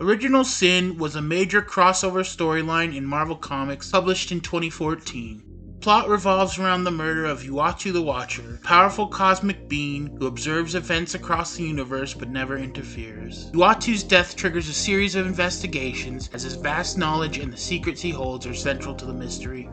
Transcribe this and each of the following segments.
Original Sin was a major crossover storyline in Marvel Comics published in 2014. Plot revolves around the murder of Uatu the Watcher, a powerful cosmic being who observes events across the universe but never interferes. Uatu's death triggers a series of investigations as his vast knowledge and the secrets he holds are central to the mystery.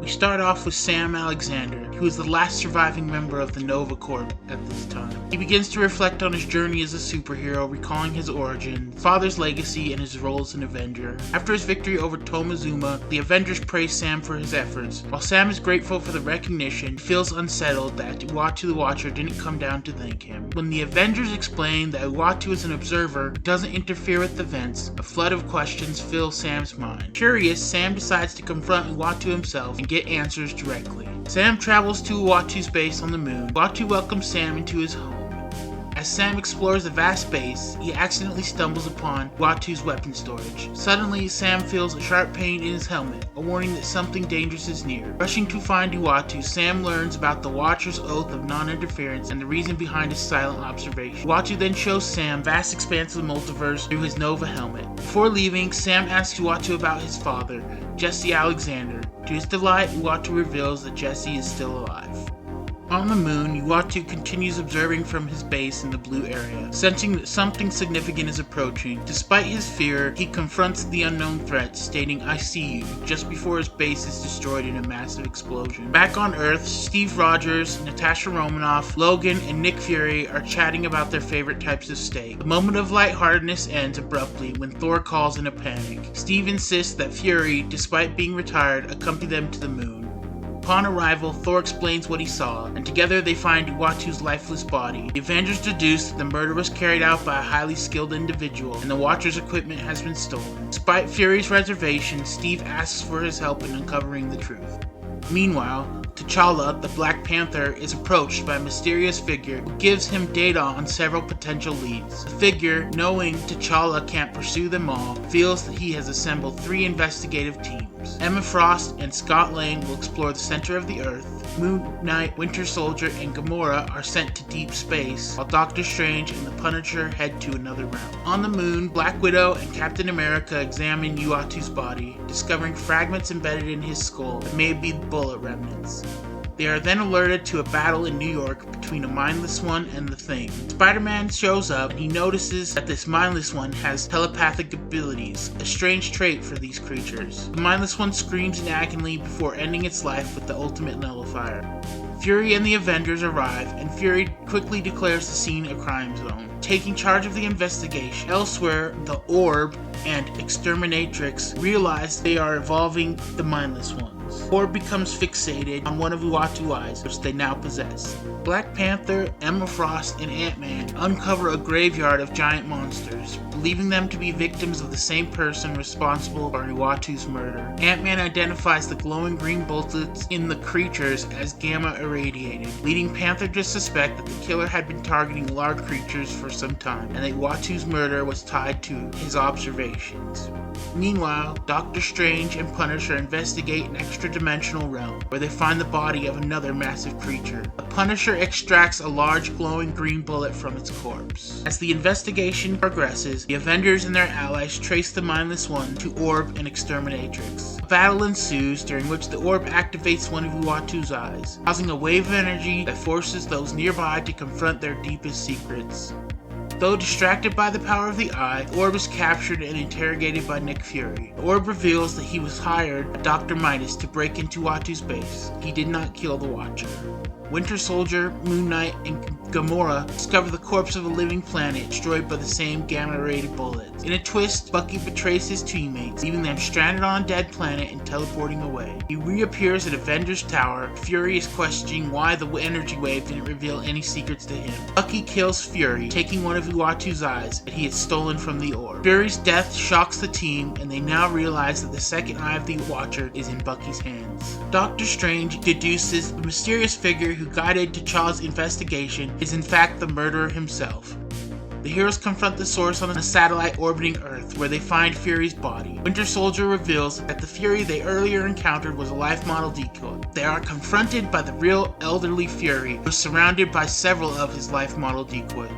We start off with Sam Alexander, who is the last surviving member of the Nova Corps at this time. He begins to reflect on his journey as a superhero, recalling his origin, father's legacy, and his role as an Avenger. After his victory over Tomazuma, the Avengers praise Sam for his efforts. While Sam is grateful for the recognition, he feels unsettled that Uatu the Watcher didn't come down to thank him. When the Avengers explain that Uatu is an observer who doesn't interfere with events, a flood of questions fill Sam's mind. Curious, Sam decides to confront Uatu himself and get answers directly. Sam travels to Uatu's base on the moon. Uatu welcomes Sam into his home. As Sam explores the vast base, he accidentally stumbles upon Uatu's weapon storage. Suddenly, Sam feels a sharp pain in his helmet, a warning that something dangerous is near. Rushing to find Uatu, Sam learns about the Watcher's oath of non-interference and the reason behind his silent observation. Uatu then shows Sam vast expanse of the multiverse through his Nova helmet. Before leaving, Sam asks Uatu about his father, Jesse Alexander. To his delight, Uatu reveals that Jesse is still alive. On the moon, Uatu continues observing from his base in the blue area, sensing that something significant is approaching. Despite his fear, he confronts the unknown threat, stating, "I see you," just before his base is destroyed in a massive explosion. Back on Earth, Steve Rogers, Natasha Romanoff, Logan, and Nick Fury are chatting about their favorite types of steak. The moment of lightheartedness ends abruptly when Thor calls in a panic. Steve insists that Fury, despite being retired, accompany them to the moon. Upon arrival, Thor explains what he saw, and together they find Uatu's lifeless body. The Avengers deduce that the murder was carried out by a highly skilled individual, and the Watcher's equipment has been stolen. Despite Fury's reservation, Steve asks for his help in uncovering the truth. Meanwhile, T'Challa, the Black Panther, is approached by a mysterious figure who gives him data on several potential leads. The figure, knowing T'Challa can't pursue them all, feels that he has assembled 3 investigative teams. Emma Frost and Scott Lang will explore the center of the Earth. Moon Knight, Winter Soldier, and Gamora are sent to deep space, while Doctor Strange and the Punisher head to another realm. On the moon, Black Widow and Captain America examine Uatu's body, discovering fragments embedded in his skull that may be bullet remnants. They are then alerted to a battle in New York between a mindless one and the Thing. Spider-Man shows up and he notices that this mindless one has telepathic abilities, a strange trait for these creatures. The mindless one screams in agony before ending its life with the ultimate nullifier. Fury and the Avengers arrive, and Fury quickly declares the scene a crime zone, taking charge of the investigation. Elsewhere, the Orb and Exterminatrix realize they are evolving the mindless ones. Orb becomes fixated on one of Uatu's eyes, which they now possess. Black Panther, Emma Frost, and Ant-Man uncover a graveyard of giant monsters, believing them to be victims of the same person responsible for Uatu's murder. Ant-Man identifies the glowing green bullets in the creatures as gamma irradiated, leading Panther to suspect that the killer had been targeting large creatures for some time, and that Uatu's murder was tied to his observations. Meanwhile, Doctor Strange and Punisher investigate an extra-dimensional realm, where they find the body of another massive creature. The Punisher extracts a large glowing green bullet from its corpse. As the investigation progresses, the Avengers and their allies trace the mindless one to Orb and Exterminatrix. A battle ensues, during which the Orb activates one of Uatu's eyes, causing a wave of energy that forces those nearby to confront their deepest secrets. Though distracted by the power of the eye, the Orb is captured and interrogated by Nick Fury. The Orb reveals that he was hired by Dr. Midas to break into Uatu's base. He did not kill the Watcher. Winter Soldier, Moon Knight, and Gamora discover the corpse of a living planet destroyed by the same gamma-rated bullets. In a twist, Bucky betrays his teammates, leaving them stranded on a dead planet and teleporting away. He reappears at Avengers Tower. Fury is questioning why the energy wave didn't reveal any secrets to him. Bucky kills Fury, taking one of Uatu's eyes that he had stolen from the Orb. Fury's death shocks the team, and they now realize that the second eye of the Watcher is in Bucky's hands. Doctor Strange deduces the mysterious figure who guided T'Challa's investigation is in fact the murderer himself. The heroes confront the source on a satellite orbiting Earth, where they find Fury's body. Winter Soldier reveals that the Fury they earlier encountered was a life model decoy. They are confronted by the real elderly Fury, who is surrounded by several of his life model decoys.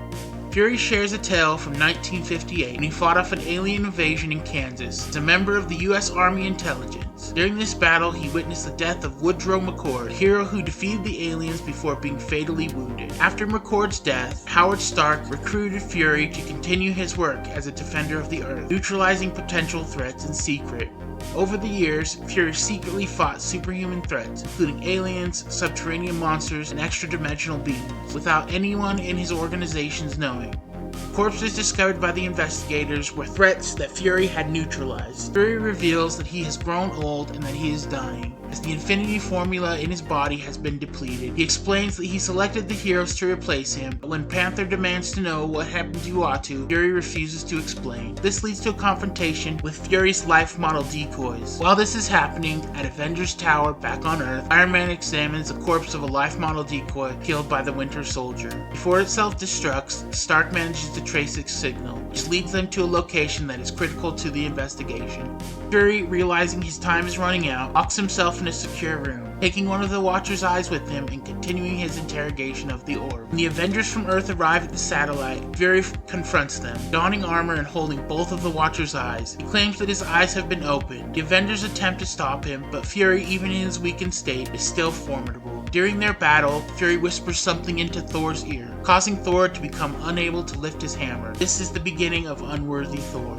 Fury shares a tale from 1958 when he fought off an alien invasion in Kansas as a member of the U.S. Army Intelligence. During this battle, he witnessed the death of Woodrow McCord, a hero who defeated the aliens before being fatally wounded. After McCord's death, Howard Stark recruited Fury to continue his work as a defender of the Earth, neutralizing potential threats in secret. Over the years, Fury secretly fought superhuman threats, including aliens, subterranean monsters, and extra-dimensional beings, without anyone in his organizations knowing. Corpses discovered by the investigators were threats that Fury had neutralized. Fury reveals that he has grown old and that he is dying, as the Infinity Formula in his body has been depleted. He explains that he selected the heroes to replace him, but when Panther demands to know what happened to Uatu, Fury refuses to explain. This leads to a confrontation with Fury's life model decoys. While this is happening, at Avengers Tower back on Earth, Iron Man examines the corpse of a life model decoy killed by the Winter Soldier. Before it self-destructs, Stark manages to trace its signal, which leads them to a location that is critical to the investigation. Fury, realizing his time is running out, locks himself in a secure room, taking one of the Watcher's eyes with him and continuing his interrogation of the orb. When the Avengers from Earth arrive at the satellite, Fury confronts them, donning armor and holding both of the Watcher's eyes. He claims that his eyes have been opened. The Avengers attempt to stop him, but Fury, even in his weakened state, is still formidable. During their battle, Fury whispers something into Thor's ear, causing Thor to become unable to lift his hammer. This is the beginning of Unworthy Thor.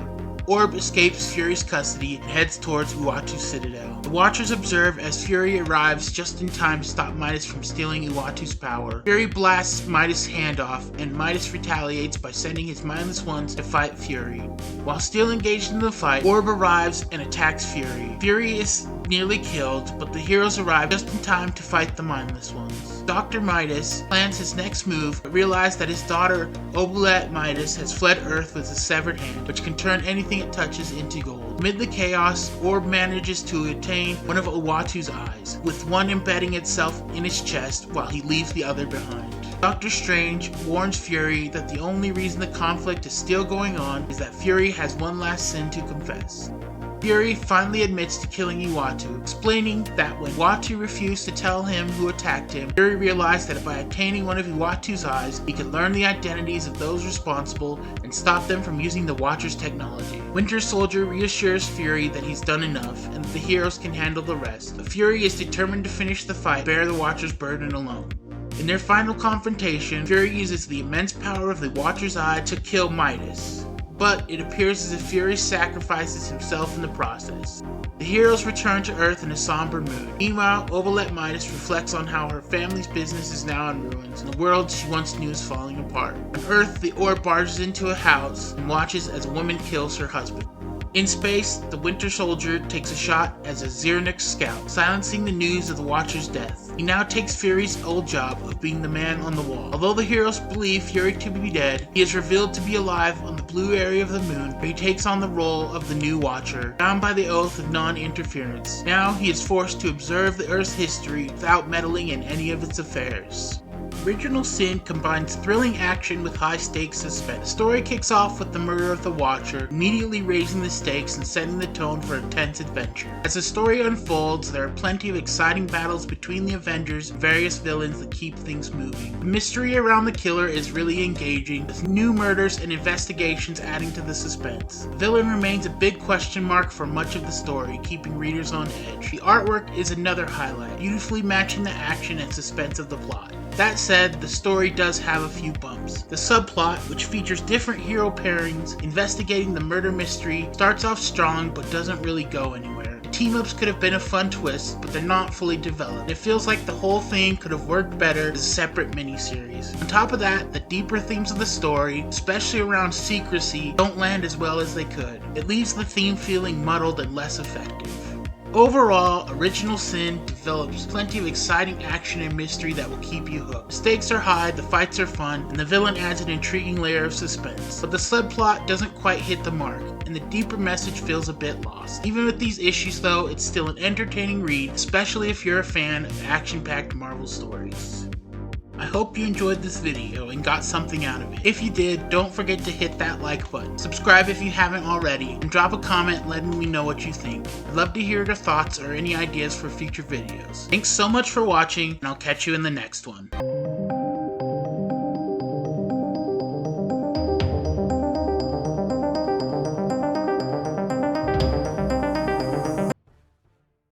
Orb escapes Fury's custody and heads towards Uatu's citadel. The Watchers observe as Fury arrives just in time to stop Midas from stealing Uatu's power. Fury blasts Midas' hand off, and Midas retaliates by sending his mindless ones to fight Fury. While still engaged in the fight, Orb arrives and attacks Fury. Fury is nearly killed, but the heroes arrive just in time to fight the mindless ones. Dr. Midas plans his next move, but realizes that his daughter, Oblet Midas, has fled Earth with a severed hand, which can turn anything it touches into gold. Amid the chaos, Orb manages to attain one of Uatu's eyes, with one embedding itself in his chest while he leaves the other behind. Doctor Strange warns Fury that the only reason the conflict is still going on is that Fury has one last sin to confess. Fury finally admits to killing Uatu, explaining that when Uatu refused to tell him who attacked him, Fury realized that by obtaining one of Uatu's eyes, he could learn the identities of those responsible and stop them from using the Watcher's technology. Winter Soldier reassures Fury that he's done enough and that the heroes can handle the rest, but Fury is determined to finish the fight and bear the Watcher's burden alone. In their final confrontation, Fury uses the immense power of the Watcher's eye to kill Midas, but it appears as if Fury sacrifices himself in the process. The heroes return to Earth in a somber mood. Meanwhile, Oblet Midas reflects on how her family's business is now in ruins, and the world she once knew is falling apart. On Earth, the orb barges into a house and watches as a woman kills her husband. In space, the Winter Soldier takes a shot as a Xernic scout, silencing the news of the Watcher's death. He now takes Fury's old job of being the man on the wall. Although the heroes believe Fury to be dead, he is revealed to be alive on the blue area of the moon, where he takes on the role of the new Watcher, bound by the oath of non-interference. Now he is forced to observe the Earth's history without meddling in any of its affairs. Original Sin combines thrilling action with high-stakes suspense. The story kicks off with the murder of the Watcher, immediately raising the stakes and setting the tone for a tense adventure. As the story unfolds, there are plenty of exciting battles between the Avengers and various villains that keep things moving. The mystery around the killer is really engaging, with new murders and investigations adding to the suspense. The villain remains a big question mark for much of the story, keeping readers on edge. The artwork is another highlight, beautifully matching the action and suspense of the plot. That said, the story does have a few bumps. The subplot, which features different hero pairings investigating the murder mystery, starts off strong but doesn't really go anywhere. The team-ups could have been a fun twist, but they're not fully developed. It feels like the whole thing could have worked better as a separate miniseries. On top of that, the deeper themes of the story, especially around secrecy, don't land as well as they could. It leaves the theme feeling muddled and less effective. Overall, Original Sin develops plenty of exciting action and mystery that will keep you hooked. The stakes are high, the fights are fun, and the villain adds an intriguing layer of suspense. But the subplot doesn't quite hit the mark, and the deeper message feels a bit lost. Even with these issues though, it's still an entertaining read, especially if you're a fan of action-packed Marvel stories. I hope you enjoyed this video and got something out of it. If you did, don't forget to hit that like button, subscribe if you haven't already, and drop a comment letting me know what you think. I'd love to hear your thoughts or any ideas for future videos. Thanks so much for watching, and I'll catch you in the next one.